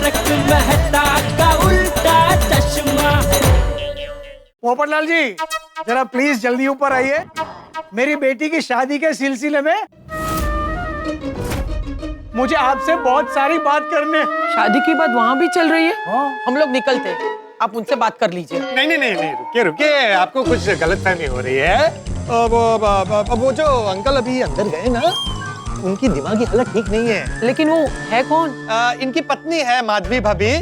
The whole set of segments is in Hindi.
तारक मेहता का उल्टा चश्मा। पोपटलाल जी जरा प्लीज जल्दी ऊपर आइए। मेरी बेटी की शादी के सिलसिले में मुझे आपसे बहुत सारी बात करने। शादी की बात वहाँ भी चल रही है? हाँ। हम लोग निकलते, आप उनसे बात कर लीजिए। नहीं, रुकिए रुकिए, आपको कुछ गलतफहमी हो रही है। वो जो अंकल अभी अंदर गए ना, उनकी दिमागी हालत ठीक नहीं है। लेकिन वो है कौन? इनकी पत्नी है माधवी भाभी,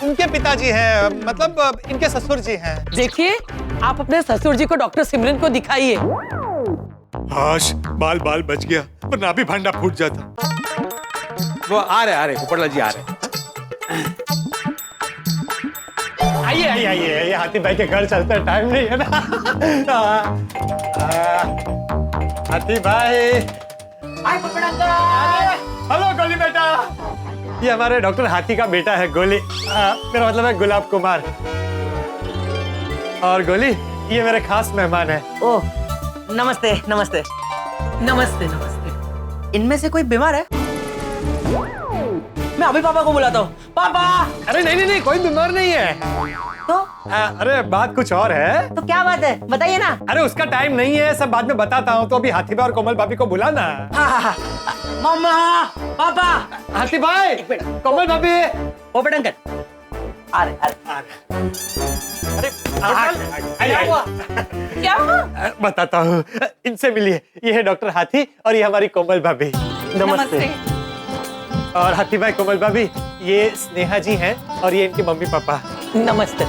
उनके पिताजी हैं, मतलब इनके ससुर जी हैं। देखिए, आप अपने ससुर जी को डॉक्टर सिमरन को दिखाइए। हाश, बाल बच गया, वरना भी भांडा फूट जाता। वो आ रहे पोपटलाल जी आ रहे। आइए, हाथी भाई के घर चलते, टाइम नहीं है ना। हाथी भाई। हेलो गोली बेटा, ये हमारे डॉक्टर हाथी का बेटा है गोली। मेरा मतलब है गुलाब कुमार। और गोली ये मेरे खास मेहमान है। ओह नमस्ते नमस्ते। नमस्ते नमस्ते। इनमें से कोई बीमार है? मैं अभी पापा को बुलाता हूँ। पापा। अरे नहीं, कोई बीमार नहीं है। तो अरे बात कुछ और है। तो क्या बात है, बताइए ना। अरे उसका टाइम नहीं है, सब बाद में बताता हूँ। तो अभी हाथी भाई और कोमल भाभी को बुलाना। हाँ। मम्मा, पापा। हाथी भाई, कोमल भाभी। पोपट अंकल आ रहे। अरे क्या हुआ? क्या हुआ? बताता हूँ, इनसे मिलिए। ये है डॉक्टर हाथी और ये हमारी कोमल भाभी। नमस्ते। और हाथी भाई, कोमल भाभी, ये स्नेहा जी हैं और ये इनके मम्मी पापा। नमस्ते।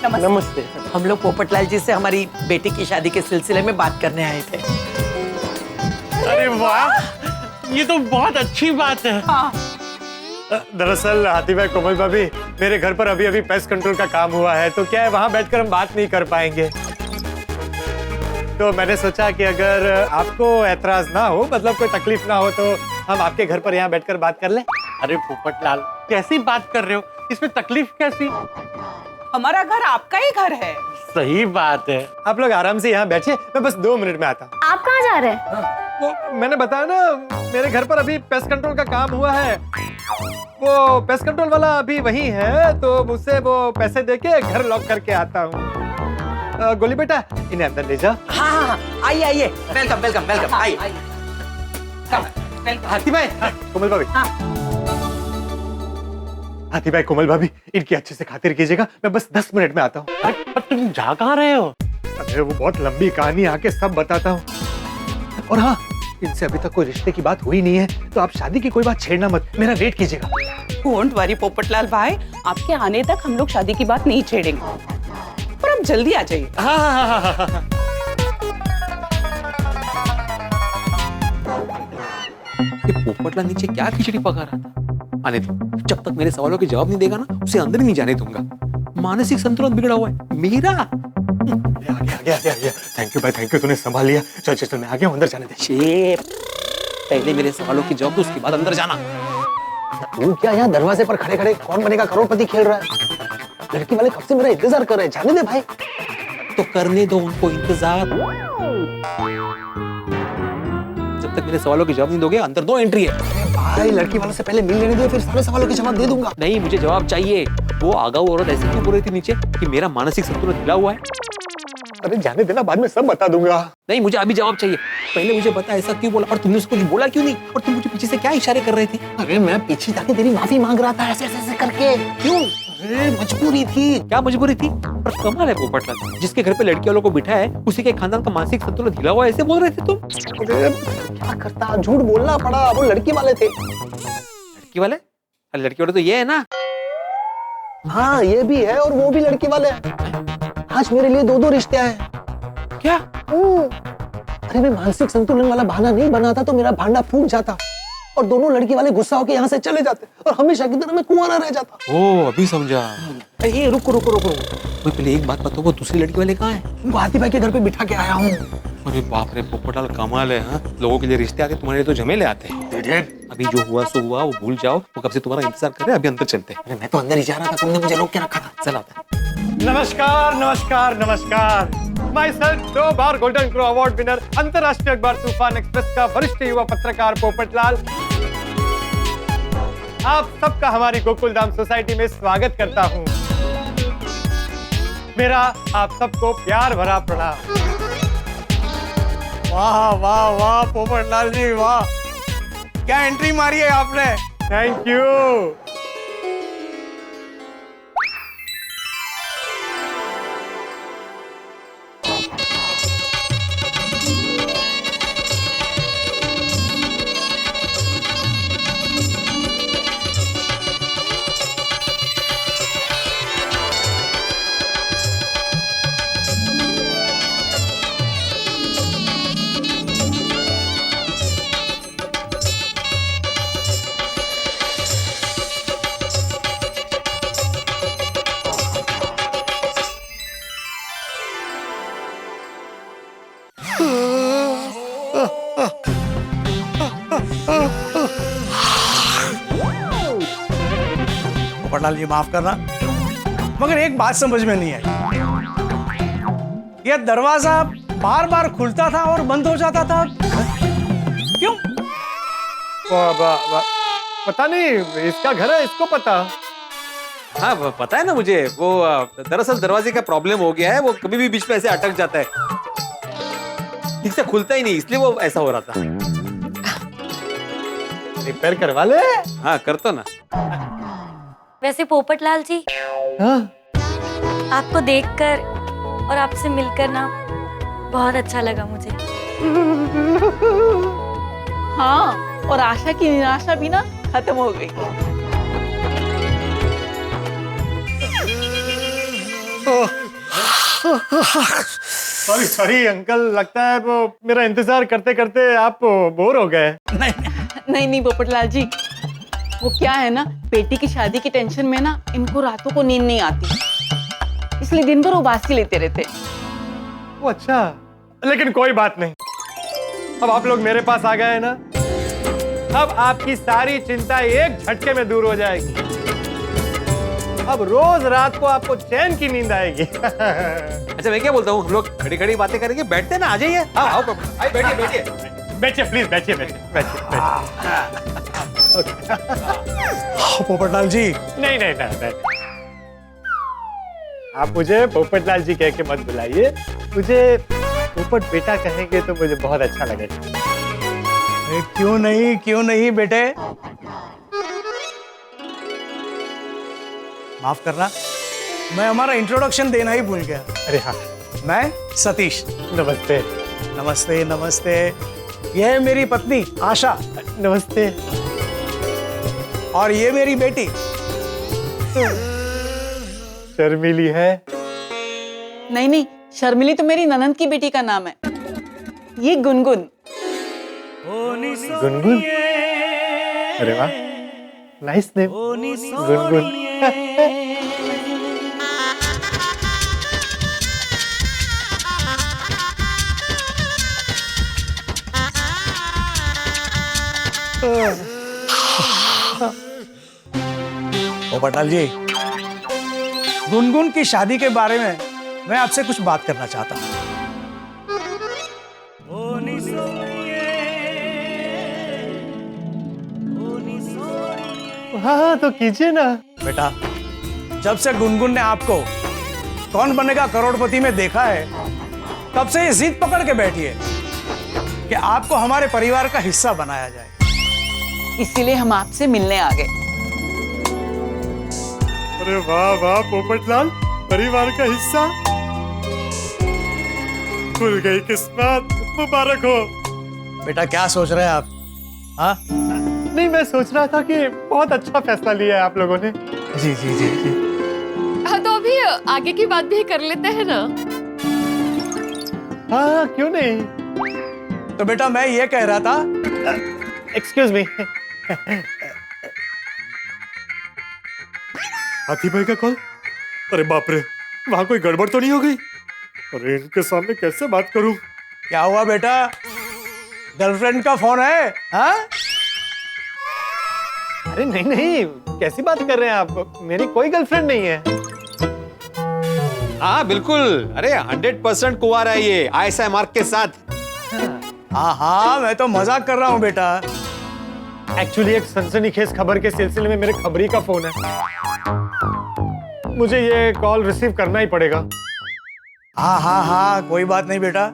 नमस्ते। हम लोग पोपटलाल जी से हमारी बेटी की शादी के सिलसिले में बात करने आए थे। अरे वाह, ये तो बहुत अच्छी बात है। हाँ। दरअसल हाथी भाई, कोमल भाभी, मेरे घर पर अभी पेस्ट कंट्रोल का काम हुआ है, तो क्या है वहाँ बैठकर हम बात नहीं कर पाएंगे। तो मैंने सोचा कि अगर आपको ऐतराज ना हो, मतलब कोई तकलीफ ना हो, तो हम आपके घर पर यहाँ बैठकर बात कर लें। अरे पोपटलाल, कैसी बात कर रहे हो? इसमें तकलीफ कैसी? हमारा घर आपका ही घर है। सही बात है। आप लोग आराम से यहाँ बैठिए, मैं बस 2 मिनट में आता हूँ। आप कहाँ जा रहे हैं? वो मैंने बताया ना, मेरे घर पर अभी पेस्ट कंट्रोल का काम हुआ है। वो पेस्ट कंट्रोल वाला अभी वही है, तो मुझसे वो पैसे देके घर लॉक करके आता हूँ। गोली बेटा, इन्हें अंदर ले जाओ। हाँ, आइए। वेलकम। आइए। हाथी भाई, कोमल भाभी। हाथी भाई, कोमल भाभी, इनकी अच्छे से खातिर कीजिएगा। मैं बस 10 मिनट में आता हूँ। पर तुम जा कहाँ रहे हो? अरे वो बहुत लंबी कहानी, आके सब बताता हूँ। और हाँ, इनसे अभी तक कोई रिश्ते की बात हुई नहीं है, तो आप शादी की कोई बात छेड़ना मत, मेरा वेट कीजिएगा। डोंट वरी पोपटलाल भाई, आपके आने तक हम लोग शादी की बात नहीं छेड़ेंगे, पर आप जल्दी आ जाइए। हाँ। ये पोपटलाल नीचे क्या खिचड़ी पका रहा था? आने दो, जब तक मेरे सवालों के जवाब नहीं देगा ना, उसे अंदर ही नहीं जाने दूंगा। मानसिक संतुलन बिगड़ा हुआ है मेरा। आ गया। थैंक यू भाई, थैंक यू, तूने संभाल लिया। चल मैं आ गया हूं, अंदर जाने दे। शेर, पहले मेरे सवालों के जवाब दो, उसके बाद अंदर जाना। तू क्या यहाँ दरवाजे पर खड़े कौन बनेगा करोड़पति खेल रहा है? लड़की वाले कब से मेरा इंतजार कर रहे हैं, जाने दे भाई। तो करने दो उनको इंतजार। जब तक मेरे सवालों के जवाब नहीं दोगे, अंदर दो एंट्री है। भाई लड़की वालों से पहले मिल लेने दो, फिर सारे सवालों के जवाब दे दूंगा। नहीं, मुझे जवाब चाहिए। वो आगाऊ औरत ऐसे क्यों बोल रही थी नीचे कि मेरा मानसिक संतुलन हिला हुआ है? अरे जाने देना, बाद में सब बता दूंगा। नहीं, मुझे अभी जवाब चाहिए। पहले मुझे बता, ऐसा क्यों बोला, और तुमने उसको कुछ बोला क्यों नहीं? और तुम मुझे पीछे से क्या इशारे कर रही थी? अरे मैं पीछे जाके तेरी माफी मांग रहा था, ऐसे करके। क्यों? अरे मजबूरी थी। क्या मजबूरी थी? पर कमाल है पोपटलाल, जिसके घर पे लड़की वालों को बिठा है, उसी के खानदान का मानसिक संतुलन हिला हुआ है, ऐसे बोल रहे थे तुम? अरे क्या करता, झूठ बोलना पड़ा, वो लड़की वाले थे। लड़की वाले? अरे लड़की वाले तो ये है ना। हाँ ये भी है, और वो भी लड़की वाले हैं। आज मेरे लिए 2 रिश्ते आए। क्या? अरे मैं मानसिक संतुलन वाला बहाना नहीं बनाता तो मेरा भांडा फूट जाता, और दोनों लड़की वाले गुस्सा होकर यहाँ से चले जाते, और हमेशा की तरह मैं कुंवारा रह जाता। ओ, अभी समझा। ये रुको। पहले एक बात बताओ, वो दूसरी लड़की वाले कहाँ हैं? उनको हाथी भाई के घर पे बिठा के आया हूँ। अरे बाप रे पोपटलाल, कमाल है। हाँ, लोगों के लिए रिश्ते आते, तुम्हारे लिए तो झमेले आते हैं। अभी जो हुआ सो हुआ, वो भूल जाओ। वो कब से तुम्हारा इंतजार कर रहे हैं, अभी अंदर चलते हैं। अरे मैं तो अंदर ही जा रहा था, तुमने मुझे रोक के रखा था। चल आता है। नमस्कार। My self 2 bar golden crow award winner, अंतरराष्ट्रीय अखबार तूफान एक्सप्रेस का वरिष्ठ युवा पत्रकार पोपटलाल। आप सबका हमारी गोकुलधाम सोसाइटी में स्वागत करता हूँ। मेरा आप सबको प्यार भरा प्रणाम। वाह वाह वाह पोपटलाल जी वाह, क्या एंट्री मारी है आपने। Thank you. पोपटलाल जी माफ करना, मगर एक बात समझ में नहीं आई। यह दरवाजा बार बार खुलता था और बंद हो जाता था, क्यों? पता नहीं, इसका घर है, इसको पता। हाँ पता है ना मुझे, वो दरअसल दरवाजे का प्रॉब्लम हो गया है, वो कभी भी बीच में ऐसे अटक जाता है, ठीक से खुलता ही नहीं, इसलिए वो ऐसा हो रहा था। रिपेयर करवा ले। हाँ कर तो ना। वैसे पोपटलाल जी, आपको देखकर और आपसे मिलकर ना बहुत अच्छा लगा मुझे। हाँ, और आशा की निराशा भी ना खत्म हो गई। सॉरी सॉरी अंकल, लगता है वो मेरा इंतजार करते करते आप बोर हो गए। नहीं पोपटलाल जी, वो क्या है ना, बेटी की शादी की टेंशन में ना इनको रातों को नींद नहीं आती, इसलिए दिन भर उबासी लेते रहते। वो अच्छा, लेकिन कोई बात नहीं, अब आप लोग मेरे पास आ गए हैं ना, अब आपकी सारी चिंता एक झटके में दूर हो जाएगी। अब रोज रात को आपको चैन की नींद आएगी। अच्छा मैं क्या बोलता हूँ, हम लोग खड़ी खड़ी बातें करेंगे, बैठते ना, आ जाइए। हाँ आओ बैठिए बैठिए बैठिए प्लीज, बैठिए बैठिए बैठिए। पोपटलाल जी नहीं नहीं नहीं, आप मुझे पोपटलाल जी कह के मत बुलाइए, मुझे पोपट बेटा कहेंगे तो मुझे बहुत अच्छा लगेगा। क्यों नहीं बेटे, माफ करना, मैं हमारा इंट्रोडक्शन देना ही भूल गया। अरे हाँ, मैं सतीश। नमस्ते। नमस्ते नमस्ते, यह है मेरी पत्नी आशा। नमस्ते। और ये मेरी बेटी शर्मिली है। नहीं, शर्मिली तो मेरी ननंद की बेटी का नाम है, ये गुनगुन। गुनगुन, अरे वाह, नाइस नेम, गुनगुन। पोपटलाल जी, गुनगुन की शादी के बारे में मैं आपसे कुछ बात करना चाहता हूँ। हाँ तो कीजिए ना। बेटा, जब से गुनगुन ने आपको कौन बनेगा करोड़पति में देखा है, तब से ये जिद पकड़ के बैठी है कि आपको हमारे परिवार का हिस्सा बनाया जाए। इसीलिए हम आपसे मिलने आ गए। अरे वाह वाह पोपटलाल, परिवार का हिस्सा, खुल गई किस्मत, मुबारक हो। बेटा क्या सोच रहे हैं आप? हाँ नहीं, मैं सोच रहा था कि बहुत अच्छा फैसला लिया है आप लोगों ने। जी जी जी जी। हाँ तो अभी आगे की बात भी कर लेते हैं ना। हाँ क्यों नहीं। तो बेटा मैं ये कह रहा था, एक्सक्यूज मी, हाथी भाई का कॉल। अरे बाप रे, वहां कोई गड़बड़ तो नहीं हो गई? अरे इनके सामने कैसे बात करूं? क्या हुआ बेटा, गर्लफ्रेंड का फोन है? हाँ? अरे नहीं नहीं, कैसी बात कर रहे हैं आप, मेरी कोई गर्लफ्रेंड नहीं है। हाँ बिल्कुल, अरे 100% कुंवारा है ये, ISI मार्क के साथ। हाँ हाँ, मैं तो मजाक कर रहा हूँ बेटा। एक्चुअली एक सनसनीखेज खबर के सिलसिले में मेरे खबरी का फोन है, मुझे ये कॉल रिसीव करना ही पड़ेगा। हाँ हाँ हाँ, कोई बात नहीं बेटा,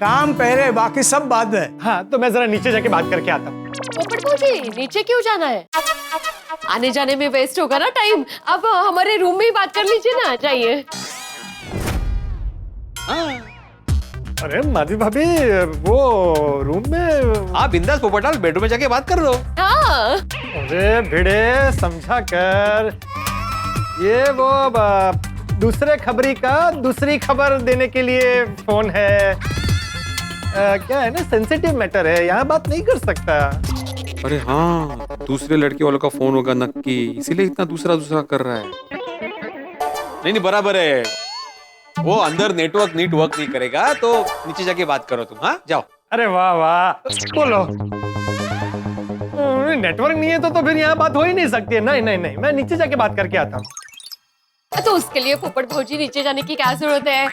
काम पहले बाकी सब बाद में। हाँ, तो मैं जरा नीचे जाके बात करके आता हूँ। पोपट भौजी नीचे क्यों जाना है? आने जाने में वेस्ट होगा ना टाइम। अब हमारे रूम में ही बात कर लीजिए ना, जाइए। अरे माधवी भाभी, वो रूम में। आप बिंदास पोपटलाल बेडरूम में जाके बात कर लो। हाँ अरे भिड़े, समझा कर, ये वो दूसरे खबरी का दूसरी खबर देने के लिए फोन है। क्या है ना, सेंसिटिव मैटर है, यहाँ बात नहीं कर सकता। अरे हाँ, दूसरे लड़के वालों का फोन होगा नक्की, इसीलिए इतना दूसरा दूसरा कर रहा है। नहीं नहीं, बराबर है, वो अंदर नेटवर्क नहीं करेगा, तो नीचे जाके बात करो तुम। हाँ जाओ। अरे वाह वाह, बोलो। नेटवर्क नहीं है तो फिर यहाँ बात हो ही नहीं सकती है। नहीं नहीं नहीं, मैं नीचे जाके बात करके आता हूँ। तो उसके लिए पोपट भौजी नीचे जाने की क्या जरूरत है?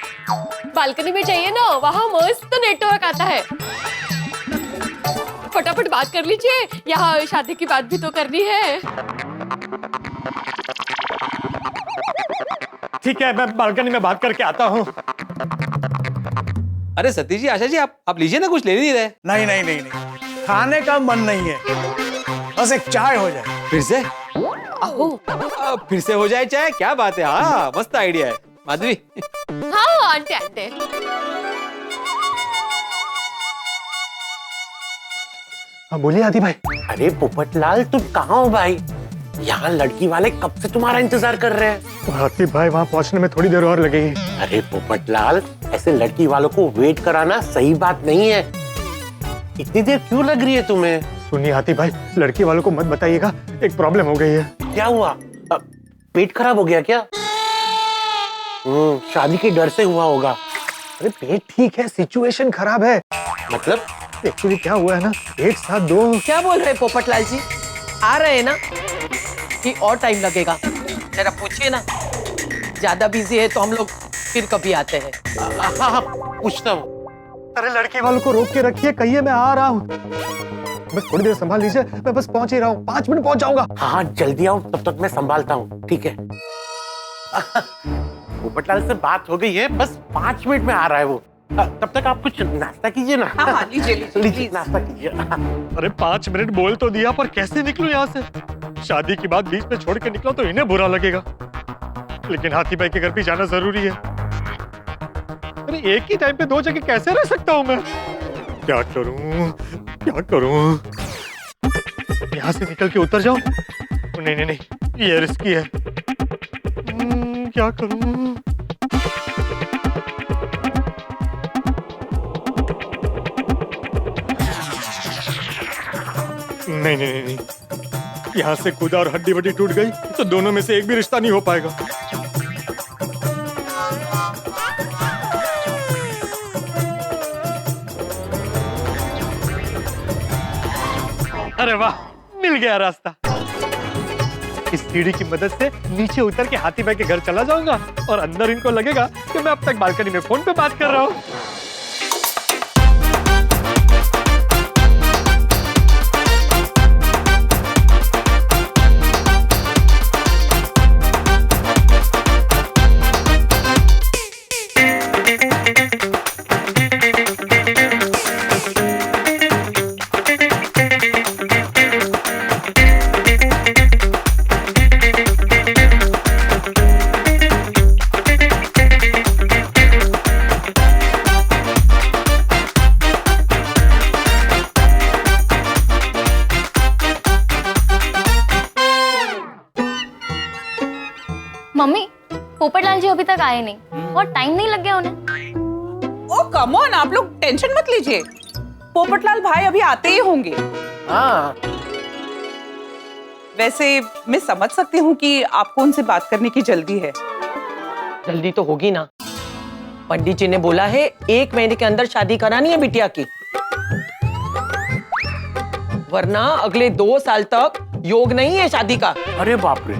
बालकनी में चाहिए ना, वहाँ मस्त नेटवर्क आता है। फटाफट बात कर लीजिए, यहाँ शादी की बात भी तो करनी है। ठीक है, मैं बालकनी में बात करके आता हूँ। अरे सतीश जी, आशा जी, आप लीजिए ना, कुछ ले नहीं रहे। नहीं नहीं नहीं नहीं, खाने का मन नहीं है, बस एक चाय हो जाए। फिर से फिर से हो जाए चाय, क्या बात है। हाँ, मस्त आइडिया है माधवी। हाँ आंटे आंटे। हाँ बोलिए आदि भाई। अरे पोपटलाल, तुम कहाँ हो भाई? यहाँ लड़की वाले कब से तुम्हारा इंतजार कर रहे हैं। हाथी भाई, वहाँ पहुँचने में थोड़ी देर और लगेगी। अरे पोपटलाल, ऐसे लड़की वालों को वेट कराना सही बात नहीं है। इतनी देर क्यों लग रही है तुम्हें? सुनिए हाथी भाई, लड़की वालों को मत बताइएगा, एक प्रॉब्लम हो गई है। क्या हुआ? पेट खराब हो गया क्या? शादी के डर से हुआ होगा। अरे पेट ठीक है, सिचुएशन खराब है। मतलब एक्चुअली क्या हुआ है ना, एक साथ दो। क्या बोल रहे पोपटलाल जी? आ रहे हैं ना कि और टाइम लगेगा? जरा पूछिए ना, ज्यादा बिजी है तो हम लोग फिर कभी आते हैं। हाँ हाँ, पूछता हूँ। अरे लड़की वालों को रोक के रखिए, कहिए मैं आ रहा हूँ। बस थोड़ी देर संभाल लीजिए, मैं बस पहुंच ही रहा हूँ, 5 मिनट पहुंच जाऊंगा। हाँ जल्दी आओ, तब तक मैं संभालता हूँ। ठीक है। पोपटलाल से बात हो गई है, बस 5 मिनट में आ रहा है वो। तब तक आप कुछ नाश्ता कीजिए ना। हाँ, लीजिए नाश्ता कीजिए। अरे 5 मिनट बोल तो दिया, पर कैसे निकलूं यहाँ से? शादी की बात बीच में छोड़ के निकला तो इन्हें बुरा लगेगा, लेकिन हाथी भाई के घर भी जाना जरूरी है। अरे एक ही टाइम पे 2 जगह कैसे रह सकता हूँ मैं? क्या करूं क्या करूं? यहाँ से निकल के उतर जाऊं? नहीं नहीं नहीं, ये रिस्की है। क्या करूं? नहीं नहीं नहीं, नहीं। यहाँ से कूदा और हड्डी वड्डी टूट गई तो दोनों में से एक भी रिश्ता नहीं हो पाएगा। अरे वाह, मिल गया रास्ता। इस सीढ़ी की मदद से नीचे उतर के हाथी भाई के घर चला जाऊंगा और अंदर इनको लगेगा कि मैं अब तक बालकनी में फोन पे बात कर रहा हूँ। मम्मी, पोपटलाल जी अभी तक आए नहीं, बहुत टाइम नहीं लग गया उन्हें? ओ कम ऑन, आप लोग टेंशन मत लीजिए, पोपटलाल भाई अभी आते ही होंगे। हाँ वैसे मैं समझ सकती हूँ कि आपको उनसे बात करने की जल्दी है। जल्दी तो होगी ना, पंडित जी ने बोला है 1 महीने के अंदर शादी करानी है बिटिया की, वरना अगले 2 साल तक योग नहीं है शादी का। अरे बाप रे।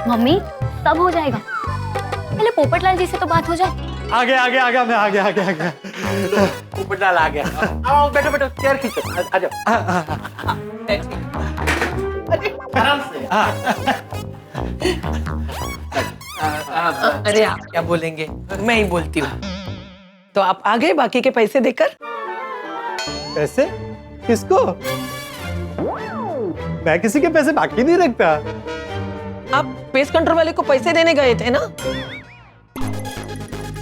मम्मी सब हो जाएगा, पहले पोपटलाल जी से तो बात हो जाए। आगे आगे आगे, मैं आगे आगे आगे। पोपटलाल आ गया। आओ बैठो बैठो, चेयर खींचो, आ जाओ। आराम से। अरे आप क्या बोलेंगे, मैं ही बोलती हूँ। तो आप आ गए बाकी के पैसे देकर? पैसे? किसको? मैं किसी के पैसे बाकी नहीं रखता। आप पेस्ट कंट्रोल वाले को पैसे देने गए थे ना?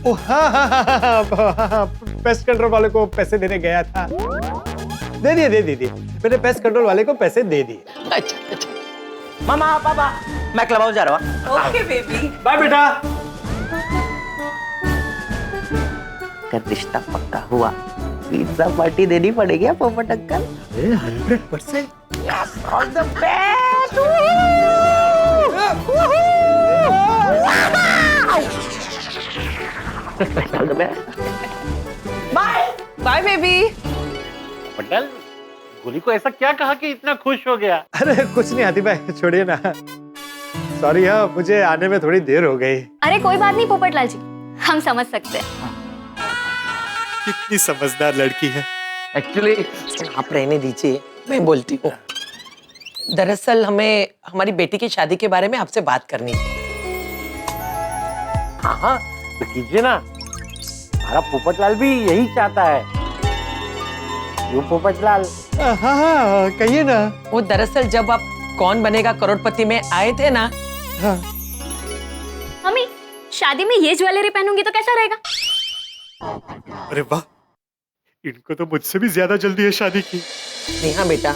ओ हाँ, पेस्ट कंट्रोल वाले को पैसे देने गया था। दे दिए। मैंने पेस्ट कंट्रोल वाले को पैसे दे दिए। अच्छा अच्छा। मामा पापा, मैं क्लब हाउस जा रहा हूँ। Okay baby. बाय बेटा। कर रिश्ता पक्का हुआ, पिज्जा पार्टी देनी पड़ेगी Popat uncle. 100%। All the best. All the best. Bye bye baby. Patel, गोली को ऐसा क्या कहा कि इतना खुश हो गया? अरे कुछ नहीं हाथी भाई, छोड़िए ना। सॉरी हाँ, मुझे आने में थोड़ी देर हो गई। अरे कोई बात नहीं पोपटलाल जी, हम समझ सकते हैं। कितनी समझदार लड़की है। एक्चुअली आप रहने दीजिए, मैं बोलती हूँ। दरअसल हमें हमारी बेटी की शादी के बारे में आपसे बात करनी थी। हाँ, तो कीजिए ना। हमारा पोपटलाल भी यही चाहता है। क्यों पोपटलाल? हाँ, कहिए ना। वो दरअसल जब आप कौन बनेगा करोड़पति में आए थे ना। हाँ। मम्मी, शादी में ये ज्वेलरी पहनूंगी तो कैसा रहेगा? अरे वाह, इनको तो मुझसे भी ज्यादा जल्दी है शादी की। नेहा बेटा,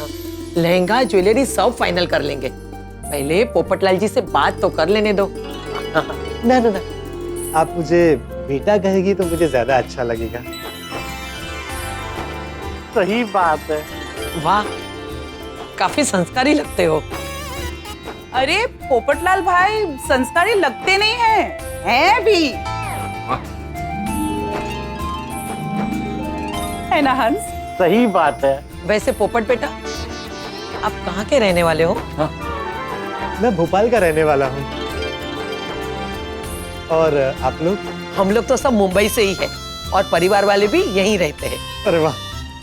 लहंगा ज्वेलरी सब फाइनल कर लेंगे, पहले पोपटलाल जी से बात तो कर लेने दो। ना, आप मुझे बेटा कहेगी तो मुझे ज्यादा अच्छा लगेगा। सही बात है। वाह, काफी संस्कारी लगते हो। अरे पोपटलाल भाई संस्कारी लगते नहीं हैं भी। है ना हंस? सही बात है। वैसे पोपट बेटा, आप कहाँ के रहने वाले हो? मैं भोपाल का रहने वाला हूँ। और आप लोग? हम लोग तो सब मुंबई से ही है और परिवार वाले भी यहीं रहते हैं। अरे वाह,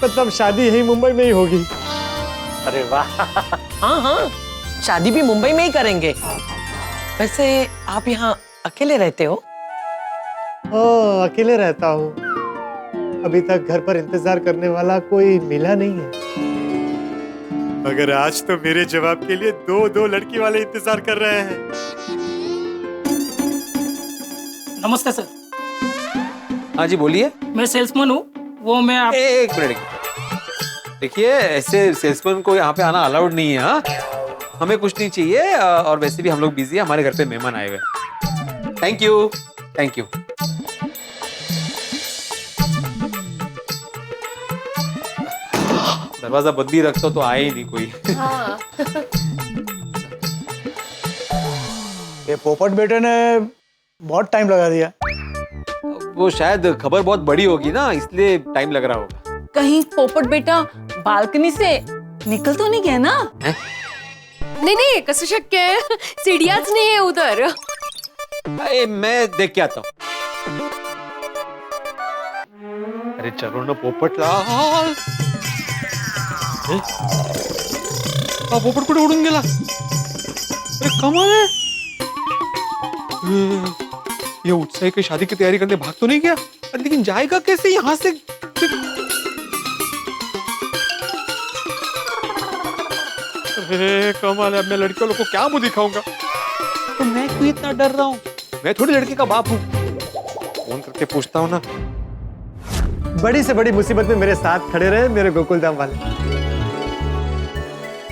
मतलब शादी यही मुंबई में ही होगी। अरे वाह। हाँ, शादी भी मुंबई में ही करेंगे। वैसे आप यहाँ अकेले रहते हो? अकेले रहता हूँ। अभी तक घर पर इंतजार करने वाला कोई मिला नहीं है, मगर आज तो मेरे जवाब के लिए दो लड़की वाले इंतजार कर रहे हैं। नमस्ते सर, हाँ जी बोलिए। मैं सेल्समैन हूँ। वो मैं आप एक मिनट देखिए, ऐसे सेल्समैन को यहाँ पे आना अलाउड नहीं है। हाँ, हमें कुछ नहीं चाहिए, और वैसे भी हम लोग बिजी है, हमारे घर पे मेहमान आए हुए। Thank you. दरवाजा बंद ही रखता तो आए ही नहीं कोई। हाँ। ये पोपट बेटे ने बहुत टाइम लगा दिया। वो शायद खबर बहुत बड़ी होगी ना, इसलिए टाइम लग रहा होगा। कहीं पोपट बेटा बालकनी से निकल तो नहीं गया ना? नहीं कसं शक्य आहे? सीढ़ियाच नहीं है उधर। अरे मैं देख के आता हूँ। अरे चलो ना पोपटलाल। पोपट कुठे उडून गेला? अरे कमाल है। ये उत्साही की शादी की तैयारी करने भाग तो नहीं गया, लेकिन जाएगा कैसे यहाँ से? अरे कमाल है, अब मैं लड़कियों को क्या मुंह दिखाऊंगा? तो मैं क्यों इतना डर रहा हूँ? मैं थोड़ी लड़की का बाप हूँ। फोन करके पूछता हूँ ना। बड़ी से बड़ी मुसीबत में मेरे साथ खड़े रहे मेरे गोकुलधाम वाले।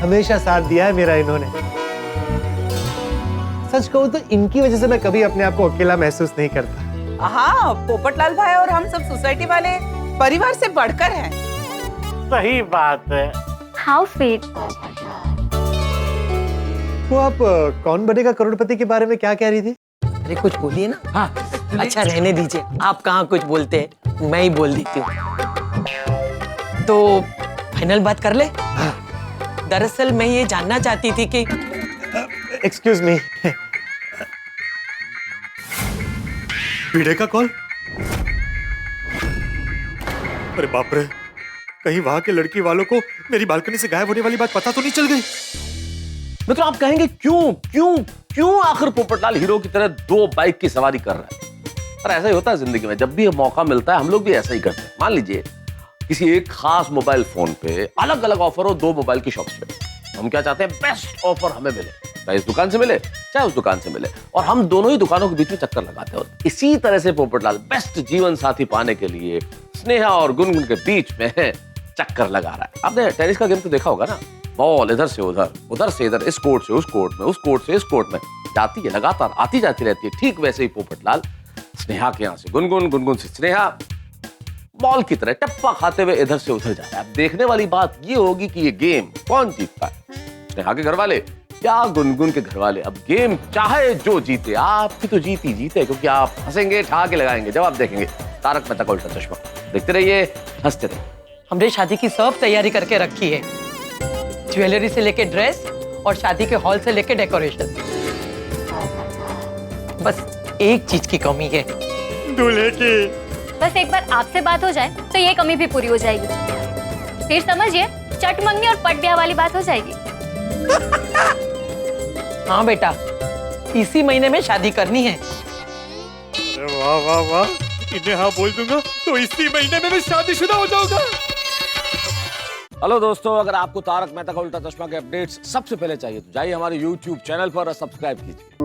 हमेशा साथ दिया है मेरा इन्होंने। सच कहूं तो इनकी वजह से मैं कभी अपने आप को अकेला महसूस नहीं करता। हाँ, पोपटलाल भाई और हम सब सोसाइटी वाले परिवार से बढ़कर हैं। सही बात है। How sweet. वो आप कौन बनेगा करोड़पति के बारे में क्या कह रही थी? अरे कुछ बोलिए ना। हाँ, अच्छा रहने दीजिए, आप कहाँ कुछ बोलते हैं, मैं ही बोल देती हूँ। तो फाइनल बात कर ले। दरअसल मैं ये जानना चाहती थी कि एक्सक्यूज मी, भिड़े का कॉल। अरे बाप रे, कहीं वहां के लड़की वालों को मेरी बालकनी से गायब होने वाली बात पता तो नहीं चल गई? मतलब आप कहेंगे क्यों क्यों क्यों आखिर पोपटलाल हीरो की तरह 2 बाइक की सवारी कर रहा है? पर ऐसा ही होता है जिंदगी में, जब भी मौका मिलता है हम लोग भी ऐसा ही करते हैं। मान लीजिए किसी एक खास मोबाइल फोन पे अलग अलग ऑफर हो 2 मोबाइल की शॉप्स पे, हम क्या चाहते हैं, बेस्ट ऑफर हमें मिले, चाहे इस दुकान से मिले चाहे उस दुकान से मिले, और हम दोनों ही दुकानों के बीच में चक्कर लगाते हैं। इसी तरह से पोपटलाल बेस्ट जीवन साथी पाने के लिए स्नेहा और गुनगुन के बीच में चक्कर लगा रहा है। आपने टेनिस का गेम तो देखा होगा ना, बॉल इधर से उधर, उधर से इधर, इस कोर्ट से उस कोर्ट में, उस कोर्ट से इस कोर्ट में जाती है, लगातार आती जाती रहती है। ठीक वैसे ही पोपटलाल स्नेहा के यहाँ से गुनगुन, गुनगुन से स्नेहा, बॉल की तरह टप्पा खाते हुए इधर से उधर जा रहा है। अब देखने वाली बात ये होगी कि ये गेम कौन जीतता है, स्नेहा के घर वाले या गुनगुन के घर वाले। अब गेम चाहे जो जीते, आपकी तो जीत ही जीते, क्योंकि आप हंसेंगे, ठहाके लगाएंगे, जवाब देखेंगे। तारक मेहता का उल्टा चश्मा देखते रहिए, हंसते रहिए। हमने शादी की सब तैयारी करके रखी है, ज्वेलरी से लेके ड्रेस और शादी के हॉल से लेके डेकोरेशन। बस एक चीज की कमी है, दूल्हे की। बस एक बार आपसे बात हो जाए तो ये कमी भी पूरी हो जाएगी। फिर समझिए चट मंगनी और पट ब्याह वाली बात हो जाएगी। हाँ बेटा, इसी महीने में शादी करनी है। अरे वाह वाह वाह, इन्हें हाँ बोल दूंगा तो इसी महीने में मैं शादीशुदा हो जाऊंगा। हेलो दोस्तों, अगर आपको तारक मेहता का उल्टा चश्मा के अपडेट्स सबसे पहले चाहिए तो जाइए हमारे YouTube चैनल पर और सब्सक्राइब कीजिए।